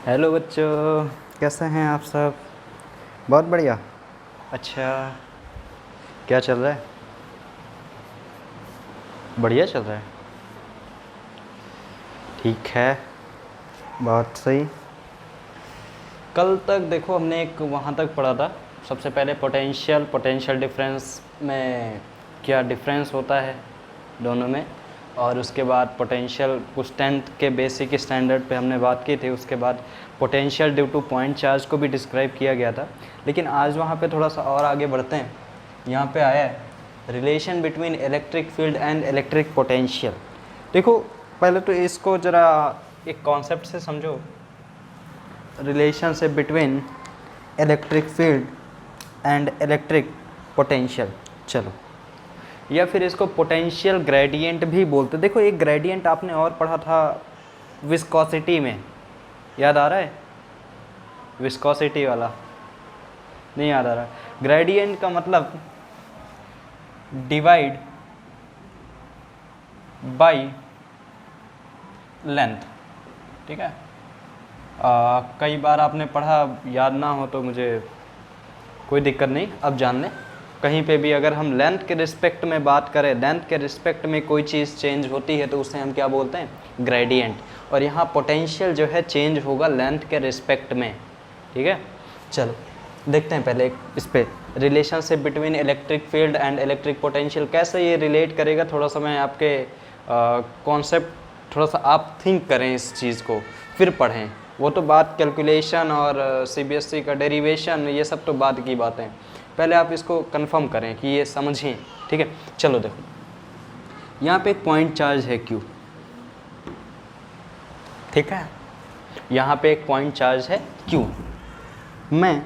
Hello बच्चों, कैसे हैं आप सब? बहुत बढ़िया। अच्छा, क्या चल रहा है? बढ़िया चल रहा है। ठीक है, बहुत सही। कल तक देखो हमने एक वहाँ तक पढ़ा था। सबसे पहले पोटेंशियल डिफरेंस में क्या डिफरेंस होता है दोनों में, और उसके बाद पोटेंशियल कुछ 10th के बेसिक स्टैंडर्ड पे हमने बात की थी। उसके बाद potential due two point charge को भी डिस्क्राइब किया गया था। लेकिन आज वहाँ पे थोड़ा सा और आगे बढ़ते हैं। यहाँ पे आया है relation between electric field and electric potential. देखो, पहले तो इसको ज़रा एक कॉन्सेप्ट से समझो, relationship between electric field and electric potential. चलो, या फिर इसको पोटेंशियल ग्रेडियंट भी बोलते। देखो, एक ग्रेडियंट आपने और पढ़ा था विस्कोसिटी में, याद आ रहा है? विस्कोसिटी वाला नहीं याद आ रहा? ग्रेडियंट का मतलब डिवाइड बाय लेंथ। ठीक है, कई बार आपने पढ़ा, याद ना हो तो मुझे कोई दिक्कत नहीं, अब जान लें। कहीं पे भी अगर हम लेंथ के रिस्पेक्ट में बात करें, लेंथ के रिस्पेक्ट में कोई चीज़ चेंज होती है तो उसे हम क्या बोलते हैं? ग्रेडियंट। और यहाँ पोटेंशियल जो है चेंज होगा लेंथ के रिस्पेक्ट में। ठीक है, चलो देखते हैं पहले इस पे relationship between electric field and electric potential कैसे ये रिलेट करेगा। थोड़ा सा मैं आपके कॉन्सेप्ट थोड़ा सा आप थिंक करें इस चीज़ को, फिर पढ़ें। वो तो बात कैलकुलेशन और सीबीएसई का डेरिवेशन, ये सब तो बाद की बातें। पहले आप इसको कंफर्म करें कि ये समझें। ठीक है, चलो देखो, यहाँ पे एक पॉइंट चार्ज है Q। ठीक है, यहाँ पे एक पॉइंट चार्ज है Q। मैं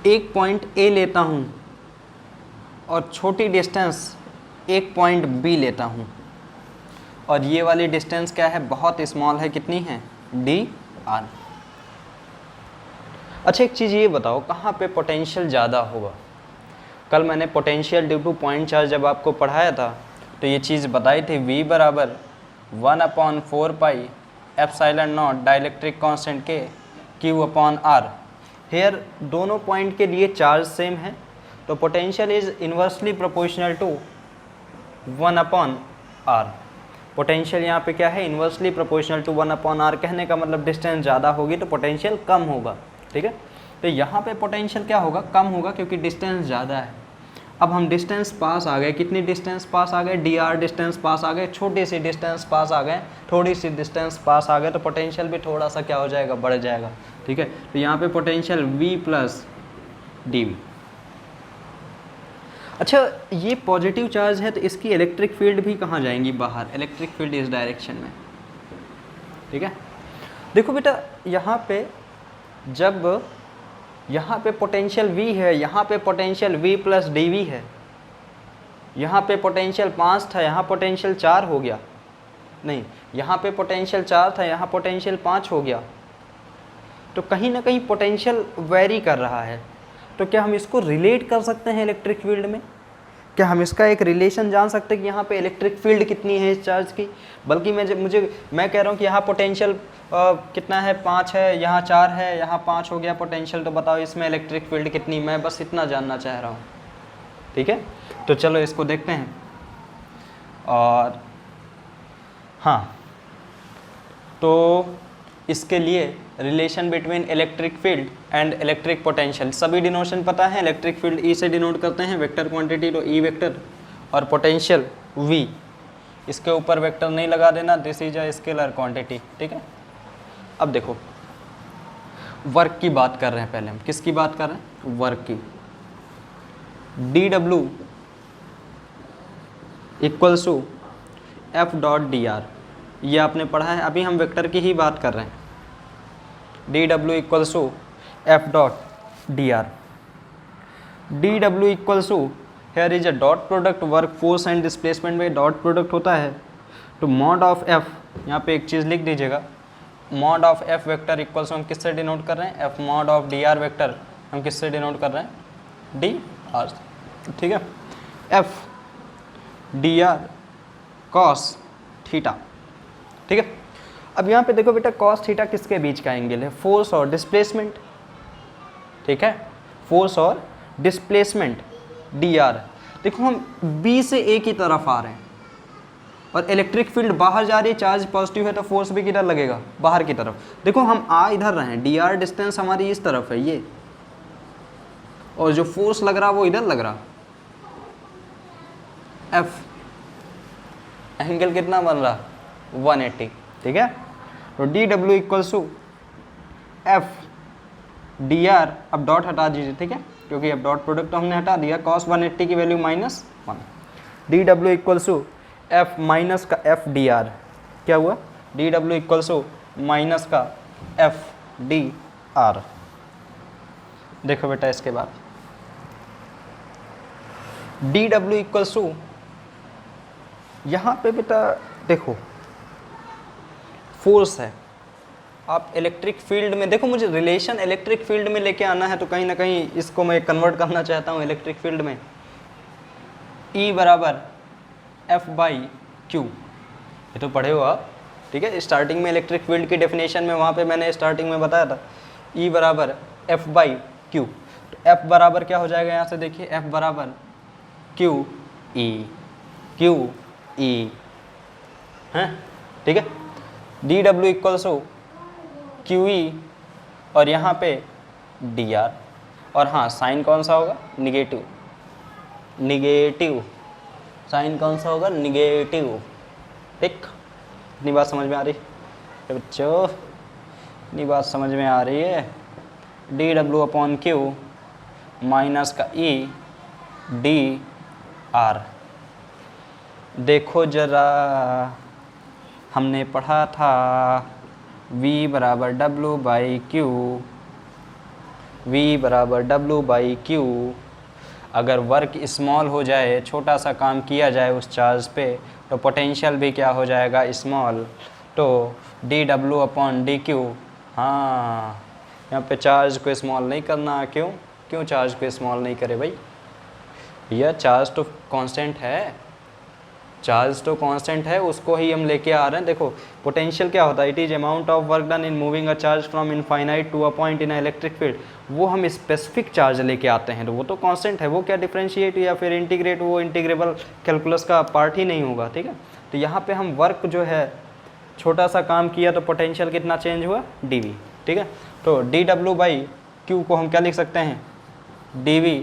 एक पॉइंट A लेता हूँ और छोटी डिस्टेंस एक पॉइंट B लेता हूँ, और ये वाली डिस्टेंस क्या है? बहुत स्मॉल है। कितनी है? dr। अच्छा, एक चीज़ ये बताओ, कहाँ पे पोटेंशियल ज़्यादा होगा? कल मैंने potential due two point charge जब आपको पढ़ाया था तो ये चीज़ बताई थी, V बराबर 1/4 एप्सिलॉन नॉट डाइलेक्ट्रिक कांस्टेंट के Q/R। हेयर दोनों पॉइंट के लिए चार्ज सेम है, तो potential is inversely proportional to 1/R। Potential यहाँ पे क्या है? Inversely proportional to 1/R। कहने का मतलब डिस्टेंस ज़्यादा होगी तो पोटेंशियल कम होगा। ठीक है, तो यहाँ पे पोटेंशियल क्या होगा? कम होगा, क्योंकि डिस्टेंस ज़्यादा है। अब हम डिस्टेंस पास आ गए, कितनी डिस्टेंस पास आ गए? dr डिस्टेंस पास आ गए, छोटी सी डिस्टेंस पास आ गए, थोड़ी सी डिस्टेंस पास आ गए, तो पोटेंशियल भी थोड़ा सा क्या हो जाएगा? बढ़ जाएगा। ठीक है, तो यहाँ पे पोटेंशियल V प्लस dV। अच्छा, ये पॉजिटिव चार्ज है तो इसकी इलेक्ट्रिक फील्ड भी कहाँ जाएंगी? बाहर। इलेक्ट्रिक फील्ड इस डायरेक्शन में। ठीक है, देखो बेटा, यहाँ पे जब यहाँ पे पोटेंशियल V है, यहाँ पे पोटेंशियल V प्लस dV है, यहाँ पे पोटेंशियल 5 था, यहाँ पोटेंशियल 4 हो गया। नहीं, यहाँ पे पोटेंशियल 4 था, यहाँ पोटेंशियल 5 हो गया। तो कहीं ना कहीं पोटेंशियल वेरी कर रहा है। तो क्या हम इसको रिलेट कर सकते हैं इलेक्ट्रिक फील्ड में? क्या हम इसका एक रिलेशन जान सकते हैं कि यहाँ पे इलेक्ट्रिक फील्ड कितनी है इस चार्ज की? बल्कि मैं कह रहा हूँ कि यहाँ पोटेंशियल कितना है? 5 है, यहाँ 4 है, यहाँ 5 हो गया पोटेंशियल। तो बताओ इसमें इलेक्ट्रिक फील्ड कितनी? मैं बस इतना जानना चाह रहा हूँ। ठीक है, तो चलो इसको देखते हैं। और हाँ, तो इसके लिए relation between electric field and electric potential, सभी डिनोशन पता है। इलेक्ट्रिक फील्ड E से डिनोट करते हैं, वेक्टर क्वांटिटी तो E वेक्टर, और पोटेंशियल V। इसके ऊपर वेक्टर नहीं लगा देना, this is a scalar quantity. ठीक है, अब देखो, वर्क की बात कर रहे हैं पहले हम। किसकी बात कर रहे हैं? वर्क की। dW equals to F.dr। ये आपने पढ़ा है, अभी हम वेक्टर की ही बात कर रहे हैं। dW equals to F.dr। dW equals to, here is a dot product, work force and displacement में डॉट प्रोडक्ट होता है। तो मॉड ऑफ F, यहाँ पे एक चीज़ लिख दीजिएगा, mod of F vector equals हम किससे डिनोट कर रहे हैं? F mod of dr vector हम किससे डिनोट कर रहे हैं? dr। ठीक है, F dr cos थीटा। ठीक है, अब यहाँ पे देखो बेटा कॉस थीटा किसके बीच का एंगल है, फोर्स और डिस्प्लेसमेंट, ठीक है, फोर्स और डिस्प्लेसमेंट डी आर। देखो हम बी से ए की तरफ आ रहे हैं और इलेक्ट्रिक फील्ड बाहर जा रही है, चार्ज पॉजिटिव है तो फोर्स भी किधर लगेगा, बाहर की तरफ। देखो हम आ इधर रहे हैं, डी आर डिस्टेंस हमारी इस तरफ है ये, और जो फोर्स लग रहा वो इधर लग रहा, एफ एंगल कितना बन रहा 180, ठीक है। तो D W equals to F D R, अब डॉट हटा दीजिए, ठीक है, क्योंकि अब डॉट प्रोडक्ट तो हमने हटा दिया, कॉस 180 की value -1, D W equals to F minus का एफ डी आर, क्या हुआ, D W equals to minus का एफ डी आर। देखो बेटा इसके बाद डी डब्ल्यू इक्वल्स टू, यहाँ पे बेटा देखो फोर्स है, आप इलेक्ट्रिक फील्ड में देखो, मुझे रिलेशन इलेक्ट्रिक फील्ड में लेके आना है, तो कहीं ना कहीं इसको मैं कन्वर्ट करना चाहता हूँ इलेक्ट्रिक फील्ड में। E बराबर एफ बाई क्यू, ये तो पढ़े हो आप, ठीक है, स्टार्टिंग में इलेक्ट्रिक फील्ड की डेफिनेशन में वहाँ पे मैंने स्टार्टिंग में बताया था E बराबर एफ बाई क्यू। तो एफ बराबर क्या हो जाएगा, यहाँ से देखिए एफ बराबर क्यू ई हैं, ठीक है। D W equals to Q E और यहाँ पे डी आर, और हाँ साइन कौन सा होगा, निगेटिव साइन कौन सा होगा, निगेटिव, ठीक। इतनी बात समझ में आ रही है बच्चों, इतनी बात समझ में आ रही है। D W upon Q minus का ई डी आर। देखो जरा हमने पढ़ा था V बराबर डब्ल्यू बाई क्यू, V बराबर डब्ल्यू बाई क्यू। अगर वर्क स्मॉल हो जाए, छोटा सा काम किया जाए उस चार्ज पे, तो पोटेंशियल भी क्या हो जाएगा, स्मॉल। तो D W upon D Q, हाँ यहाँ पे चार्ज को स्मॉल नहीं करना, क्यों चार्ज को स्मॉल नहीं करे भाई, यह चार्ज तो कांस्टेंट है, चार्ज तो कांस्टेंट है, उसको ही हम लेके आ रहे हैं। देखो पोटेंशियल क्या होता है, it is amount of work done in moving a charge from infinite to a point in electric field. वो हम स्पेसिफिक चार्ज लेके आते हैं, तो वो तो कांस्टेंट है, वो क्या डिफरेंशिएट या फिर इंटीग्रेट, वो इंटीग्रेबल कैलकुलस का पार्ट ही नहीं होगा, ठीक है। तो यहाँ पे हम वर्क जो है, छोटा सा काम किया तो पोटेंशियल कितना चेंज हुआ, dv, ठीक है। तो डी डब्ल्यू बाई क्यू को हम क्या लिख सकते हैं, dv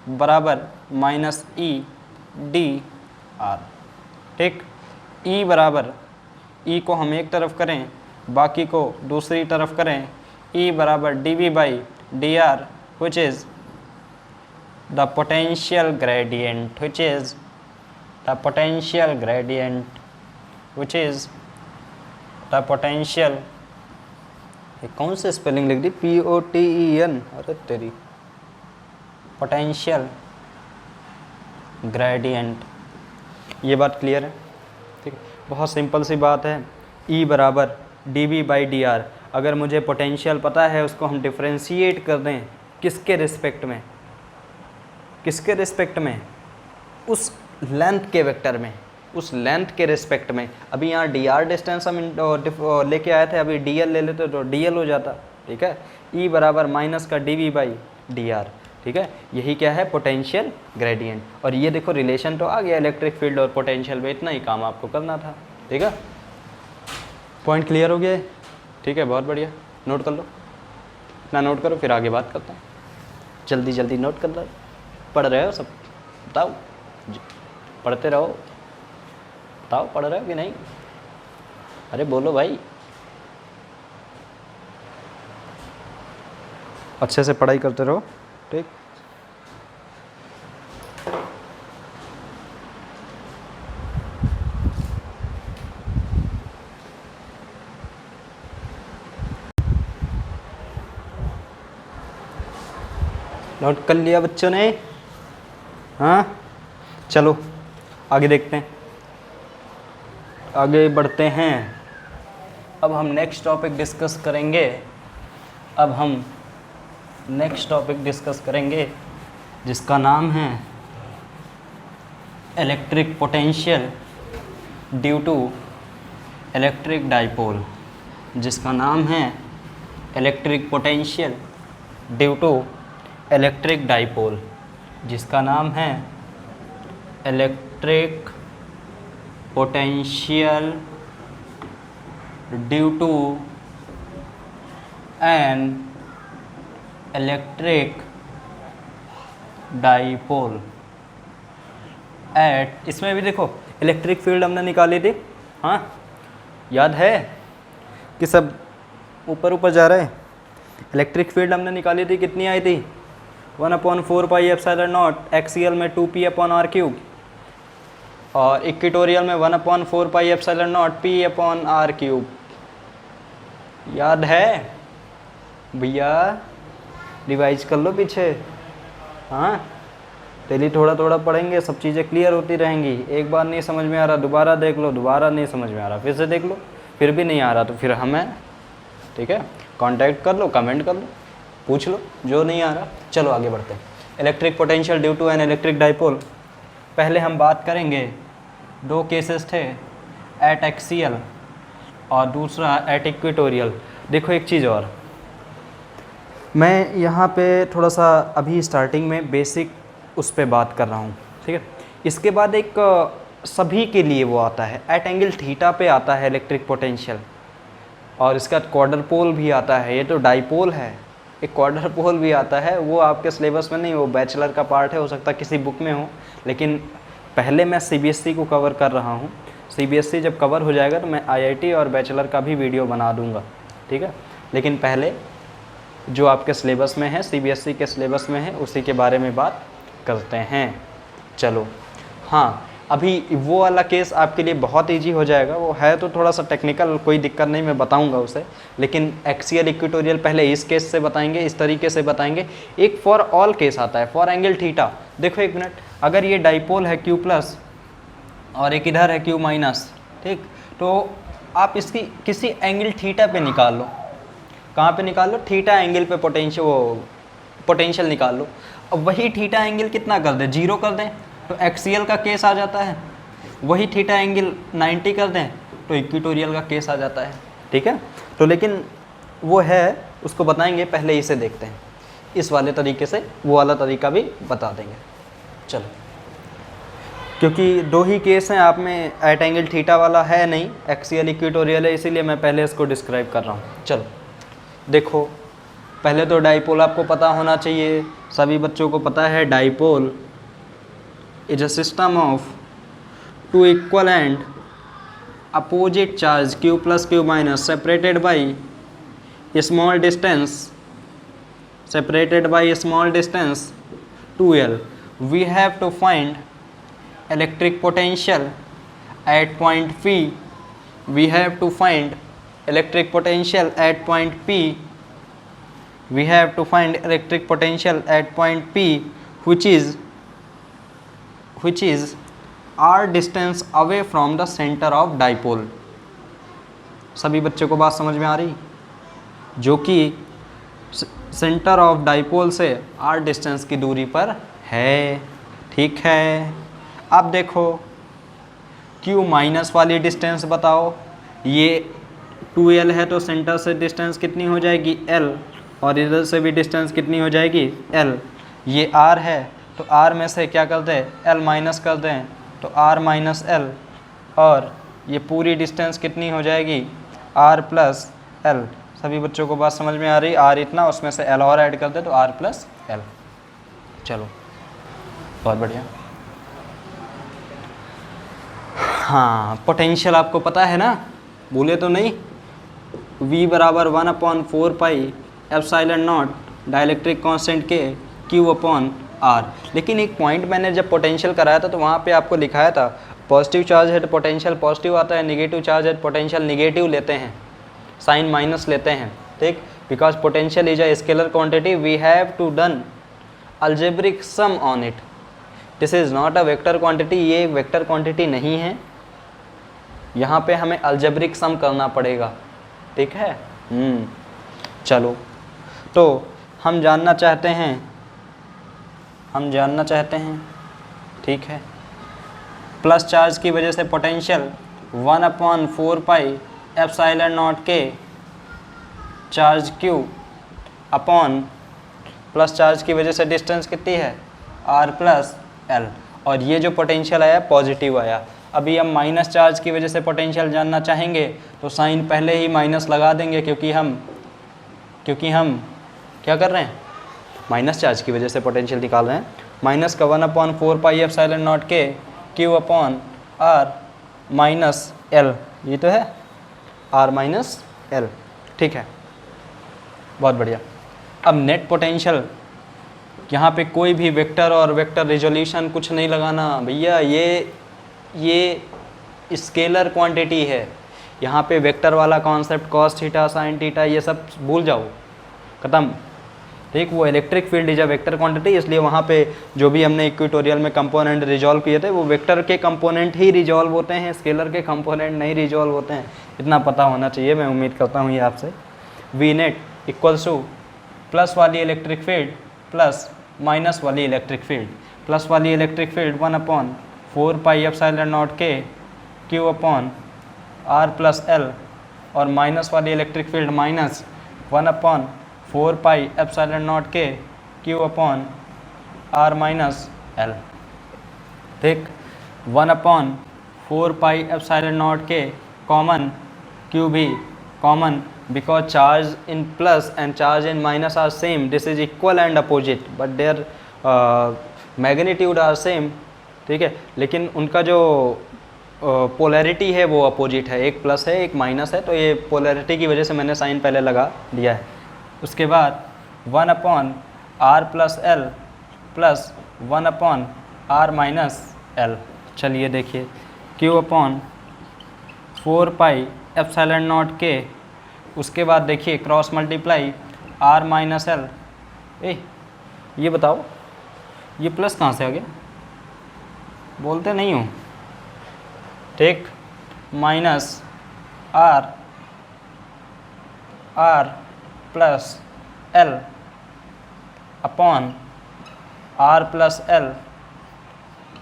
बराबर माइनस ई डी आर, ठीक। E बराबर, E को हम एक तरफ करें, बाकी को दूसरी तरफ करें, E बराबर dv by D R, which is the potential gradient, which is the potential gradient, which is the potential, ये कौन से स्पेलिंग लिख दी, POTEN, अरे तेरी, पोटेंशियल ग्रेडियंट। ये बात क्लियर है, ठीक है, बहुत सिंपल सी बात है। E बराबर dv बाई डी आर, अगर मुझे पोटेंशियल पता है, उसको हम डिफ्रेंशिएट कर दें किसके रिस्पेक्ट में, किसके रिस्पेक्ट में, उस लेंथ के वेक्टर में, उस लेंथ के रिस्पेक्ट में। अभी यहाँ डी आर डिस्टेंस हम लेके आए थे, अभी डी एल ले लेते तो डी एल हो जाता, ठीक है। E बराबर माइनस का dv बाई डी आर, ठीक है, यही क्या है, पोटेंशियल ग्रेडियंट। और ये देखो रिलेशन तो आ गया इलेक्ट्रिक फील्ड और पोटेंशियल में, इतना ही काम आपको करना था, ठीक है। पॉइंट क्लियर हो गया, ठीक है, बहुत बढ़िया, नोट कर लो, इतना नोट करो, फिर आगे बात करते हैं। जल्दी जल्दी नोट कर लो, पढ़ रहे हो सब, बताओ, पढ़ते रहो, बताओ पढ़ रहे हो कि नहीं, अरे बोलो भाई, अच्छे से पढ़ाई करते रहो, ठीक। नोट कर लिया बच्चों ने, हाँ, चलो आगे देखते हैं, आगे बढ़ते हैं। अब हम नेक्स्ट टॉपिक डिस्कस करेंगे, अब हम नेक्स्ट टॉपिक डिस्कस करेंगे जिसका नाम है electric potential due to electric dipole. जिसका नाम है electric potential due to electric dipole, जिसका नाम है electric potential due to an electric dipole at, इसमें भी देखो इलेक्ट्रिक फील्ड हमने निकाली थी, हाँ याद है कि सब ऊपर ऊपर जा रहे हैं। इलेक्ट्रिक फील्ड हमने निकाली थी, कितनी आई थी 1/4 पाई एप्सिलॉन नॉट एक्सियल में 2p/r³, और इक्वेटोरियल में 1/4 पाई एप्सिलॉन नॉट p/r³। याद है भैया, रिवाइज कर लो पीछे, हाँ डेली थोड़ा थोड़ा पढ़ेंगे, सब चीज़ें क्लियर होती रहेंगी। एक बार नहीं समझ में आ रहा दोबारा देख लो, दोबारा नहीं समझ में आ रहा फिर से देख लो, फिर भी नहीं आ रहा तो फिर हमें, ठीक है, कांटेक्ट कर लो, कमेंट कर लो, पूछ लो जो नहीं आ रहा। चलो आगे बढ़ते हैं। Electric potential due to an electric dipole, पहले हम बात करेंगे, दो केसेस थे, एट एक्सियल और दूसरा एट इक्वेटोरियल। देखो एक चीज़ और, मैं यहाँ पे थोड़ा सा अभी स्टार्टिंग में बेसिक उस पे बात कर रहा हूँ, ठीक है। इसके बाद एक सभी के लिए वो आता है, एट एंगल थीटा पे आता है इलेक्ट्रिक पोटेंशियल, और इसका क्वाड्रपोल भी आता है। ये तो डाइपोल है, एक क्वाड्रपोल भी आता है, वो आपके सिलेबस में नहीं, वो बैचलर का पार्ट है, हो सकता है किसी बुक में हो, लेकिन पहले मैं सीबीएसई को कवर कर रहा हूँ। सीबीएसई जब कवर हो जाएगा तो मैं आईआईटी और बैचलर का भी वीडियो बना दूँगा, ठीक है। लेकिन पहले जो आपके सिलेबस में है, सीबीएसई के सिलेबस में है, उसी के बारे में बात करते हैं। चलो हाँ, अभी वो वाला केस आपके लिए बहुत इजी हो जाएगा, वो है तो थोड़ा सा टेक्निकल, कोई दिक्कत नहीं, मैं बताऊंगा उसे, लेकिन एक्सियल इक्वेटोरियल पहले इस केस से बताएंगे, इस तरीके से बताएंगे। एक फॉर ऑल केस आता है, फॉर एंगल थीटा। देखो एक मिनट, अगर ये डाइपोल है Q+ और एक इधर है Q-, ठीक, तो आप इसकी किसी एंगल थीटा पे निकाल लो। कहाँ पे निकाल लो? थीटा एंगल पे पोटेंशियल निकाल लो। अब वही थीटा एंगल कितना कर दें, 0 कर दें तो एक्सियल का केस आ जाता है, वही थीटा एंगल 90 कर दें तो इक्वेटोरियल का केस आ जाता है, ठीक है। तो लेकिन वो है, उसको बताएंगे, पहले इसे देखते हैं, इस वाले तरीके से वो वाला तरीका भी बता देंगे। चलो, क्योंकि दो ही केस हैं, आप में एट एंगल थीटा वाला है नहीं, एक्सियल इक्वेटोरियल है, इसीलिए मैं पहले इसको डिस्क्राइब कर रहा हूँ। चलो देखो, पहले तो डाइपोल आपको पता होना चाहिए, सभी बच्चों को पता है dipole is a system of two equal and opposite charge Q+ Q- separated by small distance 2L. We have to find electric potential at point P. We have to find electric potential at point P. We have to find electric potential at point P, which is r distance away from the center of dipole. सभी बच्चों को बात समझ में आ रही? जो कि centre of dipole से r डिस्टेंस की दूरी पर है, ठीक है। अब देखो Q- वाली डिस्टेंस बताओ, ये 2L है तो सेंटर से डिस्टेंस कितनी हो जाएगी, L, और इधर से भी डिस्टेंस कितनी हो जाएगी, L। ये R है तो R में से क्या कर दें, L माइनस कर दें तो R माइनस L, और ये पूरी डिस्टेंस कितनी हो जाएगी, R प्लस L। सभी बच्चों को बात समझ में आ रही? R इतना, उसमें से L और ऐड कर दे तो R प्लस L। चलो बहुत बढ़िया। हाँ, पोटेंशियल आपको पता है ना, भूले तो नहीं? V बराबर 1/4 pi epsilon naught dielectric constant के Q/R। लेकिन एक पॉइंट मैंने जब पोटेंशियल कराया था तो वहाँ पे आपको लिखाया था, पॉजिटिव चार्ज है तो पोटेंशियल पॉजिटिव आता है, नेगेटिव चार्ज है तो पोटेंशियल नेगेटिव लेते हैं, साइन माइनस लेते हैं, ठीक। Because potential is a scalar quantity, we have to done algebraic sum on it. This is not a vector quantity, ये एक वेक्टर क्वांटिटी नहीं है, यहाँ पे हमें अलजेब्रिक सम करना पड़ेगा, ठीक है। चलो, तो हम जानना चाहते हैं, ठीक है, प्लस चार्ज की वजह से पोटेंशियल 1/4 पाई एप्सिलॉन नॉट के charge Q upon plus charge की वजह से डिस्टेंस कितनी है R प्लस L, और ये जो पोटेंशियल आया पॉजिटिव आया। अभी हम माइनस चार्ज की वजह से पोटेंशियल जानना चाहेंगे तो साइन पहले ही माइनस लगा देंगे, क्योंकि हम क्या कर रहे हैं, माइनस चार्ज की वजह से पोटेंशियल निकाल रहे हैं। माइनस का 1/4πε0 के Q upon R minus L, ये तो है R माइनस L, ठीक है, बहुत बढ़िया। अब नेट पोटेंशियल, यहाँ पे कोई भी वेक्टर और वेक्टर रिजोल्यूशन कुछ नहीं लगाना भैया, ये स्केलर क्वांटिटी है। यहाँ पे वेक्टर वाला concept cos theta sine theta ये सब भूल जाओ, ख़त्म, ठीक। वो electric field is a vector quantity, इसलिए वहाँ पे जो भी हमने इक्वेटोरियल में कंपोनेंट रिजॉल्व किए थे वो वेक्टर के कंपोनेंट ही रिजॉल्व होते हैं, स्केलर के कंपोनेंट नहीं रिजॉल्व होते हैं। इतना पता होना चाहिए, मैं उम्मीद करता हूँ ये आपसे। We net equals two plus वाली इलेक्ट्रिक फील्ड प्लस माइनस वाली इलेक्ट्रिक फील्ड। प्लस वाली इलेक्ट्रिक फील्ड 1/4πε0 के Q upon R plus L, और माइनस वाली इलेक्ट्रिक फील्ड माइनस 1/4πε0 के Q upon R minus L, ठीक। 1/4πε0 के कॉमन, Q भी common, because charge in plus and charge in minus are same, this is equal and opposite but their magnitude are same, ठीक है, लेकिन उनका जो polarity है वो अपोजिट है, एक प्लस है एक माइनस है, तो ये पोलैरिटी की वजह से मैंने साइन पहले लगा दिया है। उसके बाद 1/R plus L plus 1/R minus L, चलिए देखिए Q अपॉन 4πε0 के, उसके बाद देखिए cross multiply R minus L, ये बताओ ये प्लस कहाँ से आ गया, बोलते नहीं हूँ, ठीक, minus R plus L upon R plus L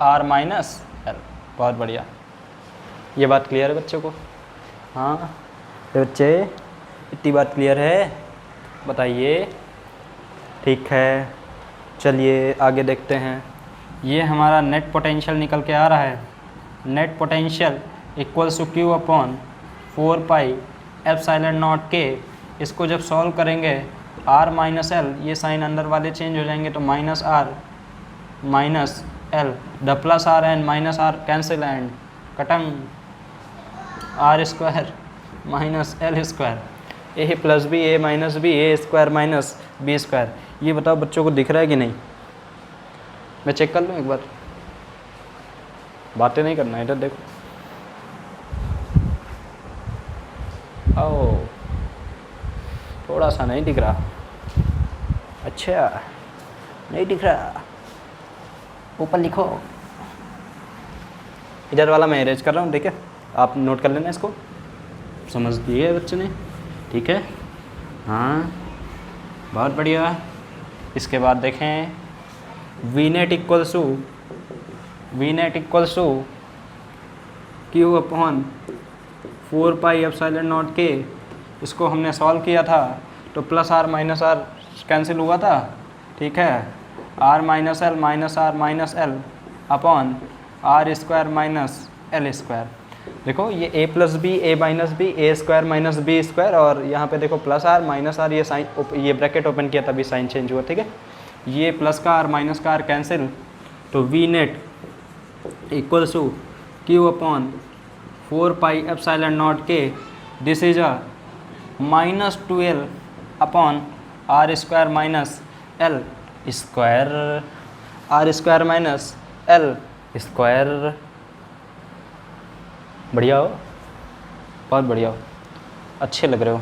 R minus L, बहुत बढ़िया। ये बात क्लियर है बच्चों को? हाँ बच्चे, इतनी बात क्लियर है, बताइए, ठीक है। चलिए आगे देखते हैं। ये हमारा नेट पोटेंशियल निकल के आ रहा है, net potential equals to Q upon 4πε0 के। इसको जब सॉल्व करेंगे R माइनस L, ये साइन अंदर वाले चेंज हो जाएंगे तो minus R minus L, the plus R and minus R cancel and कटंग, R square minus L square, A plus B A minus B A square minus B square. ये बताओ बच्चों को दिख रहा है कि नहीं? मैं चेक कर लूँ एक बार, बातें नहीं करना, इधर देखो। ओ थोड़ा सा नहीं दिख रहा, अच्छा नहीं दिख रहा, ऊपर लिखो। इधर वाला मैं इरेज कर रहा हूँ, ठीक है, आप नोट कर लेना इसको, समझ दिए बच्चे ने, ठीक है, हाँ बहुत बढ़िया। इसके बाद देखें V net equals to Q upon 4πε0 के। इसको हमने सॉल्व किया था तो plus R minus R cancel हुआ था, ठीक है, R minus L minus R minus L upon R square minus L square. देखो ये a plus B A minus B A square minus B square, और यहाँ पे देखो प्लस R माइनस R, ये साइन, ये ब्रैकेट ओपन किया तभी साइन चेंज हुआ, ठीक है। ये प्लस का R माइनस का R कैंसिल, तो V net equals to Q upon 4πε0 के, this is a minus 2L upon R square minus L square, R square minus L square. बढ़िया हो, बहुत बढ़िया हो, अच्छे लग रहे हो,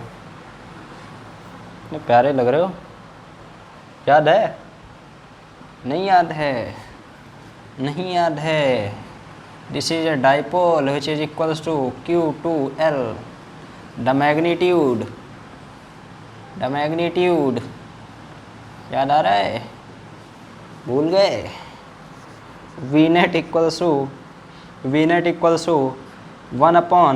इतने प्यारे लग रहे हो। याद है? नहीं याद है? नहीं याद है? This is a dipole which is equals to Q2L, the magnitude याद आ रहा है? भूल गए? V net equals to 1/4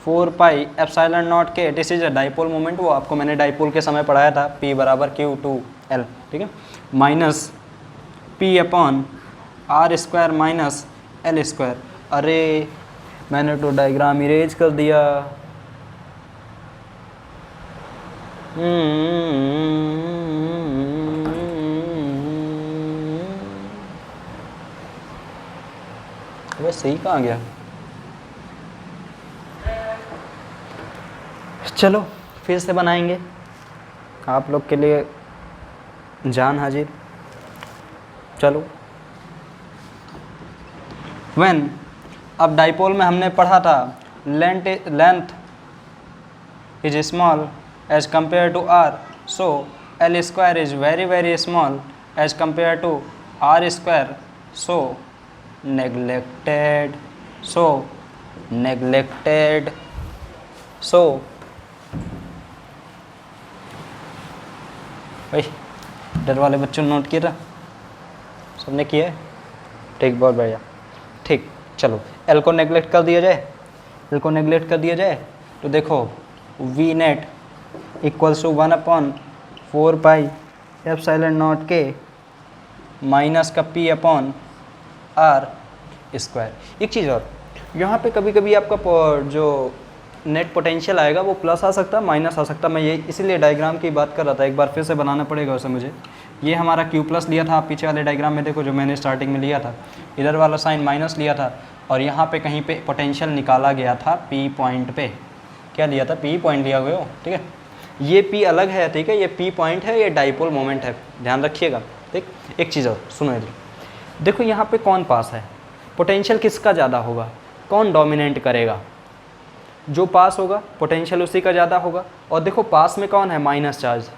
4 pi epsilon naught के, this is a dipole moment, वो आपको मैंने डाइपोल के समय पढ़ाया था, P बराबर Q2L, ठीक है, minus P upon R square minus L square. अरे मैंने तो डायग्राम इरेज कर दिया। अबे सही कहाँ गया? चलो फिर से बनाएंगे आप लोग के लिए, जान हाजिर। चलो व्हेन, अब डाइपोल में हमने पढ़ा था length is small as compare to R, so L square is very very small as compare to R square, so neglected, so भाई डर वाले बच्चों ने नोट किया था, सबने किया है, ठीक, बहुत बढ़िया, ठीक। चलो L को नेगलेक्ट कर दिया जाए, L को नेगलेक्ट कर दिया जाए तो देखो V net equals to 1/4 pi epsilon naught के माइनस का P अपॉन R स्क्वायर। एक चीज़ और, यहाँ पे कभी कभी आपका जो नेट पोटेंशियल आएगा वो प्लस आ सकता है, माइनस आ सकता है। मैं ये इसीलिए डायग्राम की बात कर रहा था, एक बार फिर से बनाना पड़ेगा उसे मुझे। ये हमारा Q प्लस लिया था, आप पीछे वाले डायग्राम में देखो जो मैंने स्टार्टिंग में लिया था, इधर वाला साइन माइनस लिया था, और यहाँ पे कहीं पे पोटेंशियल निकाला गया था P पॉइंट पे, क्या लिया था, P पॉइंट लिया गया हो, ठीक है। ये P अलग है, ठीक है, ये P पॉइंट है, ये डाइपोल मोमेंट है, ध्यान रखिएगा, ठीक। एक चीज़ और सुनो इधर, देखो यहाँ पे कौन पास है, पोटेंशियल किसका ज़्यादा होगा, कौन डोमिनेट करेगा, जो पास होगा पोटेंशियल उसी का ज़्यादा होगा। और देखो पास में कौन है, माइनस चार्ज,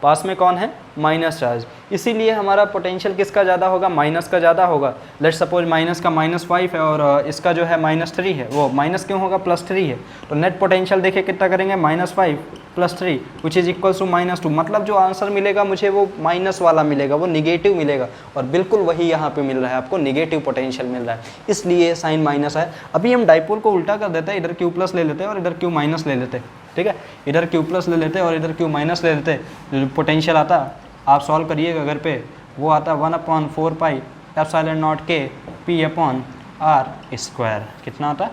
पास में कौन है, माइनस चार्ज, इसीलिए हमारा पोटेंशियल किसका ज़्यादा होगा, माइनस का ज़्यादा होगा। लेट्स सपोज माइनस का -5 है और इसका जो है -3 है, वो माइनस क्यों होगा, +3 है, तो नेट पोटेंशियल देखिए कितना करेंगे, -5 + 3 विच इज़ इक्वल्स टू -2, मतलब जो आंसर मिलेगा मुझे वो माइनस वाला मिलेगा, वो निगेटिव मिलेगा, और बिल्कुल वही यहाँ पे मिल रहा है आपको, निगेटिव पोटेंशियल मिल रहा है, इसलिए साइन माइनस है। अभी हम डाइपोल को उल्टा कर देते हैं, इधर Q+ ले लेते हैं और इधर Q- ले लेते हैं, ठीक है, इधर Q+ ले लेते और इधर Q- ले लेते, पोटेंशियल आता, आप सॉल्व करिएगा घर पे, वो आता 1/4 पाई एप्सिलॉन नॉट के P अपॉन R स्क्वायर, कितना आता,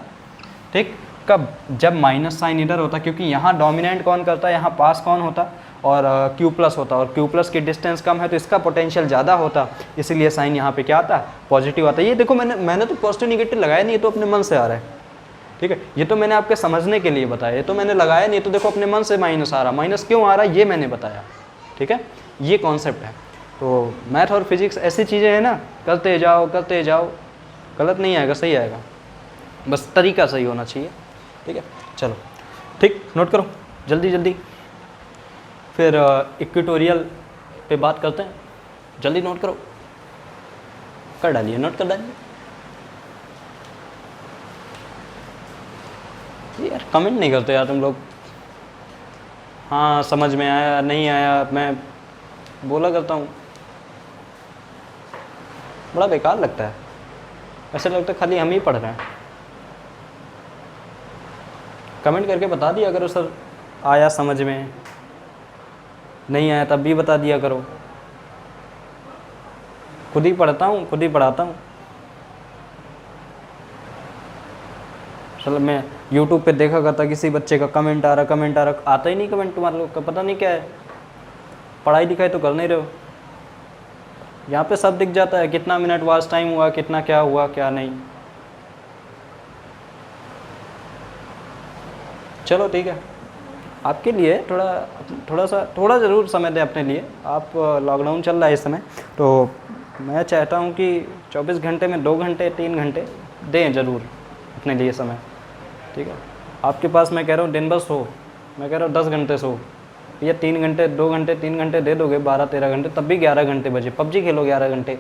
ठीक। कब, जब माइनस साइन इधर होता, क्योंकि यहाँ डोमिनेंट कौन करता है, यहाँ पास कौन होता, और Q+ होता, और Q+ की डिस्टेंस कम है तो इसका पोटेंशियल ज़्यादा होता, इसीलिए साइन यहाँ पे क्या आता है, पॉजिटिव आता है। ये देखो मैंने तो पॉजिटिव निगेटिव लगाया नहीं, ये तो अपने मन से आ रहा है, ठीक है, ये तो मैंने आपके समझने के लिए बताया, ये तो मैंने लगाया नहीं, तो देखो अपने मन से माइनस आ रहा, माइनस क्यों आ रहा है ये मैंने बताया, ठीक है, ये कॉन्सेप्ट है। तो मैथ और फिजिक्स ऐसी चीज़ें हैं ना, करते जाओ, गलत नहीं आएगा, सही आएगा, बस तरीका सही होना चाहिए, ठीक है। चलो ठीक, नोट करो जल्दी जल्दी, फिर इक्वेटोरियल पे बात करते हैं, जल्दी नोट करो, कर डालिए, नोट कर डालिए यार, कमेंट नहीं करते यार तुम लोग, हाँ समझ में आया नहीं आया मैं बोला करता हूँ, बड़ा बेकार लगता है, ऐसा लगता है खाली हम ही पढ़ रहे हैं। कमेंट करके बता दिया करो सर आया समझ में, नहीं आया तब भी बता दिया करो, खुद ही पढ़ता हूँ खुद ही पढ़ाता हूँ। चलो मैं YouTube पे देखा करता किसी बच्चे का कमेंट आ रहा, आता ही नहीं कमेंट तुम्हारे लोग का, पता नहीं क्या है, पढ़ाई लिखाई तो कर नहीं रहे हो। यहाँ पे सब दिख जाता है, कितना मिनट वॉच टाइम हुआ, कितना क्या हुआ क्या नहीं। चलो ठीक है, आपके लिए थोड़ा ज़रूर समय दें अपने लिए, आप लॉकडाउन चल रहा है इस समय, तो मैं चाहता हूँ कि 24 घंटे में 2 घंटे 3 घंटे दें ज़रूर अपने लिए समय, ठीक है। आपके पास मैं कह रहा हूँ दिन भर सो, मैं कह रहा हूँ 10 घंटे सो, या 3 घंटे 2 घंटे 3 घंटे दे दोगे, 12-13 घंटे, तब भी 11 घंटे बचे, पबजी खेलो 11 घंटे,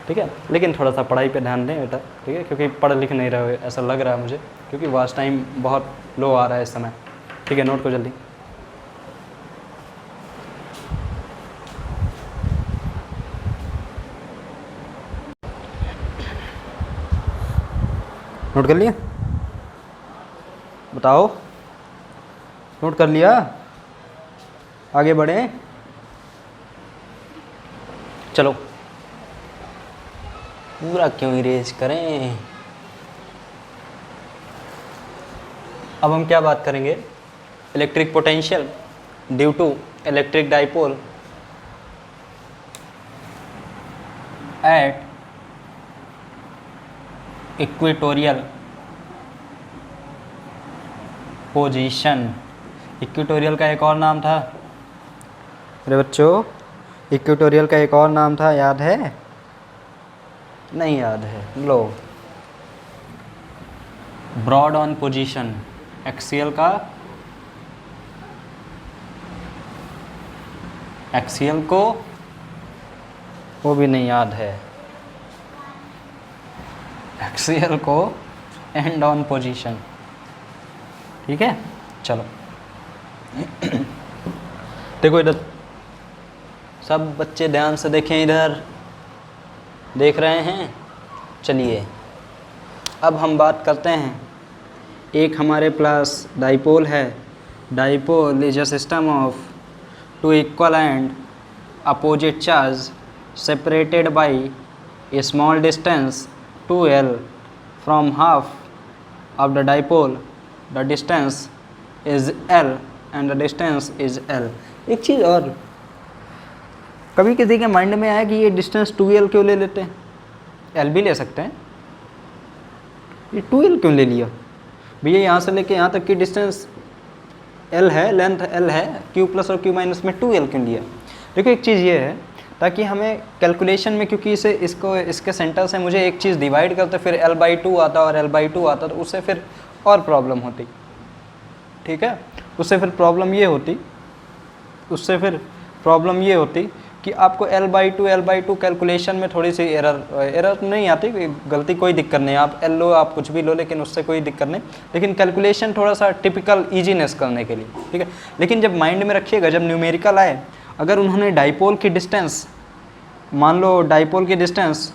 ठीक है। लेकिन थोड़ा सा पढ़ाई पे ध्यान दें बेटा, ठीक है, क्योंकि पढ़ लिख नहीं रहे हो ऐसा लग रहा है मुझे, क्योंकि वॉच टाइम बहुत लो आ रहा है इस समय, ठीक है। नोट को जल्दी, नोट कर लिया? बताओ, नोट कर लिया? आगे बढ़े? चलो, पूरा क्यों इरेज करें। अब हम क्या बात करेंगे? Electric potential due to electric dipole at equatorial position. Equatorial का एक और नाम था मेरे बच्चों, इक्वेटोरियल का एक और नाम था, याद है? नहीं याद है? लो, ब्रॉड ऑन पोजीशन। एक्सियल का, एक्सियल को वो भी नहीं याद है, एक्सियल को एंड ऑन पोजीशन। ठीक है, चलो देखो इधर, सब बच्चे ध्यान से देखें, इधर देख रहे हैं? चलिए अब हम बात करते हैं, एक हमारे पास डाइपोल है। Dipole is a system of two equal and opposite charge separated by a small distance 2l from half of the dipole. The distance is l and the distance is l। एक चीज़ और, कभी किसी के mind में आया कि ये डिस्टेंस 2l क्यों ले लेते हैं? l भी ले सकते हैं, ये 2l क्यों ले लिया भैया? यहाँ से लेके यहाँ तक की डिस्टेंस l है, लेंथ l है, q प्लस और q माइनस में 2l क्यों लिया? देखो एक चीज़ ये है, ताकि हमें कैलकुलेशन में, क्योंकि इसके सेंटर से मुझे एक चीज़ डिवाइड करते फिर l/2 आता और l/2 आता, तो उससे फिर और प्रॉब्लम होती। ठीक है, उससे फिर प्रॉब्लम ये होती कि आपको l/2 कैलकुलेशन में थोड़ी सी एरर नहीं आती, गलती कोई दिक्कत नहीं, आप l लो, आप कुछ भी लो, लेकिन उससे कोई दिक्कत नहीं, लेकिन कैलकुलेशन थोड़ा सा टिपिकल ईजीनेस करने के लिए। ठीक है, लेकिन जब माइंड में रखिएगा, जब न्यूमेरिकल आए, अगर उन्होंने डाइपोल की डिस्टेंस, मान लो डाइपोल की डिस्टेंस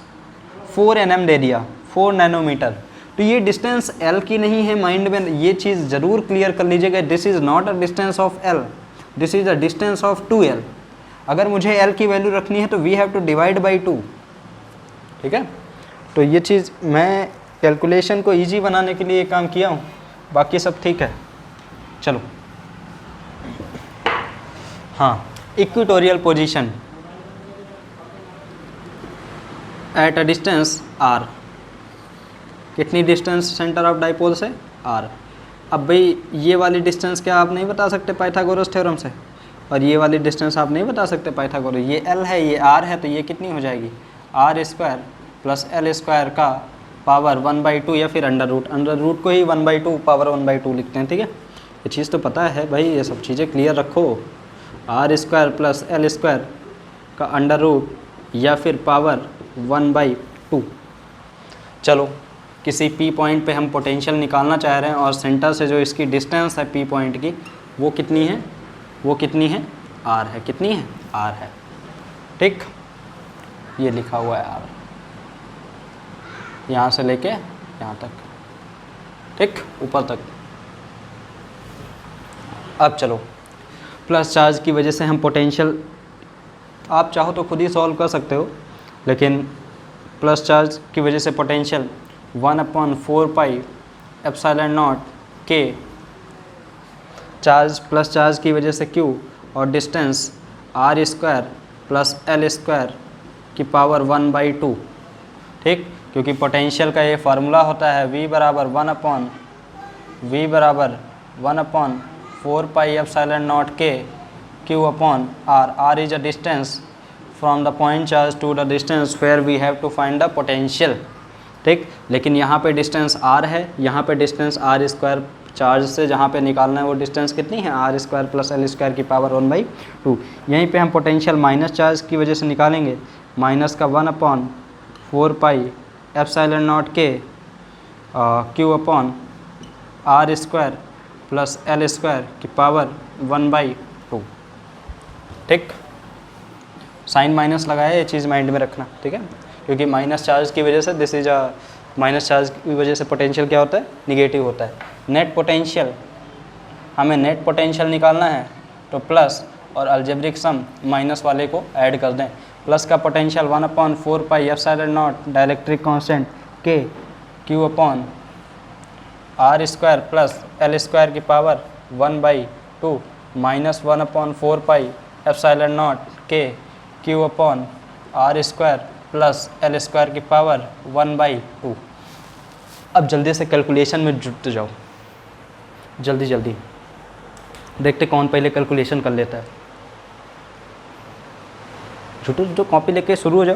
4 nm दे दिया, 4 नैनोमीटर, तो ये डिस्टेंस l की नहीं है। माइंड में ये चीज़ ज़रूर क्लियर कर लीजिएगा, this is not a distance of l, this is a distance of 2l। अगर मुझे l की वैल्यू रखनी है तो we have to divide by 2। ठीक है, तो ये चीज़ मैं कैलकुलेशन को इजी बनाने के लिए काम किया हूँ, बाकी सब ठीक है। चलो, हाँ, equatorial position at a distance r। कितनी डिस्टेंस सेंटर ऑफ डाइपोल से? r। अब भाई ये वाली डिस्टेंस क्या आप नहीं बता सकते पाइथागोरस थ्योरम से? और ये वाली डिस्टेंस आप नहीं बता सकते पाइथागोरस। ये l है, ये r है, तो ये कितनी हो जाएगी? r² प्लस l² का पावर 1/2 या फिर अंडर रूट को ही 1/2 पावर 1/2 लिखते हैं। ठीक है, ये चीज़ तो पता है भाई, ये सब चीज़ें क्लियर रखो। r² प्लस l² का अंडर रूट या फिर पावर 1/2। चलो, किसी P पॉइंट पे हम पोटेंशियल निकालना चाह रहे हैं और सेंटर से जो इसकी डिस्टेंस है P पॉइंट की, वो कितनी है? r है। कितनी है? r है। ठीक, ये लिखा हुआ है r, यहाँ से लेके यहाँ तक, ठीक, ऊपर तक। अब चलो, प्लस चार्ज की वजह से हम पोटेंशियल, आप चाहो तो खुद ही सॉल्व कर सकते हो, लेकिन प्लस चार्ज की वजह से potential 1/4 pi epsilon naught k, charge plus charge की वजह से q, और डिस्टेंस r² प्लस l² की पावर 1/2। ठीक, क्योंकि पोटेंशियल का ये फार्मूला होता है v बराबर 1/4 pi epsilon naught k q upon r। r is a distance from the point charge to the distance where we have to find the potential. ठीक, लेकिन यहाँ पे डिस्टेंस r है, यहाँ पे डिस्टेंस r² चार्ज से जहाँ पे निकालना है वो डिस्टेंस कितनी है? r² प्लस l² की पावर 1/2। यहीं पे हम पोटेंशियल माइनस चार्ज की वजह से निकालेंगे, माइनस का 1/4 pi epsilon naught k q upon r² plus l² की पावर 1/2। ठीक, साइन माइनस लगाया, ये चीज़ माइंड में रखना। ठीक है, क्योंकि माइनस चार्ज की वजह से this is a minus charge की वजह से पोटेंशियल क्या होता है, निगेटिव होता है। नेट पोटेंशियल, हमें नेट पोटेंशियल निकालना है तो प्लस और अलजेब्रिक सम माइनस वाले को ऐड कर दें। प्लस का potential 1/4 pi epsilon naught dielectric constant के Q upon R square plus L square की power 1/2 minus 1/4 pi epsilon naught के Q upon R square plus L square की पावर 1/2। अब जल्दी से कैलकुलेशन में जुट जाओ, जल्दी जल्दी देखते कौन पहले कैलकुलेशन कर लेता है। जुटो जुटो, कॉपी लेके शुरू हो जाओ।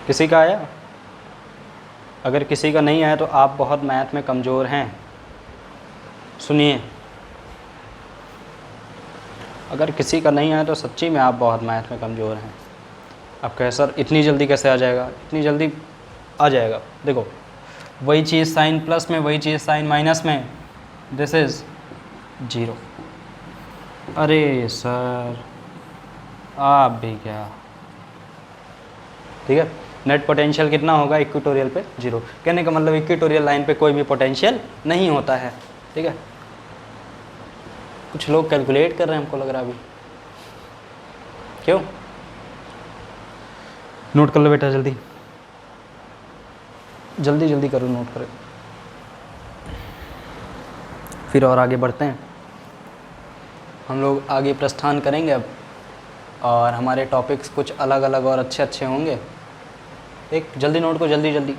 किसी का आया? अगर किसी का नहीं आया तो आप बहुत मैथ में कमज़ोर हैं। सुनिए, अगर किसी का नहीं आया तो सच्ची में आप बहुत मैथ में कमज़ोर हैं। अब कहे सर इतनी जल्दी कैसे आ जाएगा? इतनी जल्दी आ जाएगा। देखो, वही चीज़ साइन प्लस में, वही चीज़ साइन माइनस में, दिस इज़ 0। अरे सर आप भी क्या, ठीक है। नेट पोटेंशियल कितना होगा इक्वेटोरियल पे? 0। कहने का मतलब इक्वेटोरियल लाइन पे कोई भी पोटेंशियल नहीं होता है, ठीक है। कुछ लोग कैलकुलेट कर रहे हैं, हमको लग रहा अभी। क्यों? नोट कर लो बेटा, जल्दी जल्दी जल्दी करो, नोट करो, फिर और आगे बढ़ते हैं। हम लोग आगे प्रस्थान करेंगे अब, और हमारे टॉपिक्स कुछ अलग अलग और अच्छे अच्छे होंगे। एक जल्दी नोट को, जल्दी जल्दी।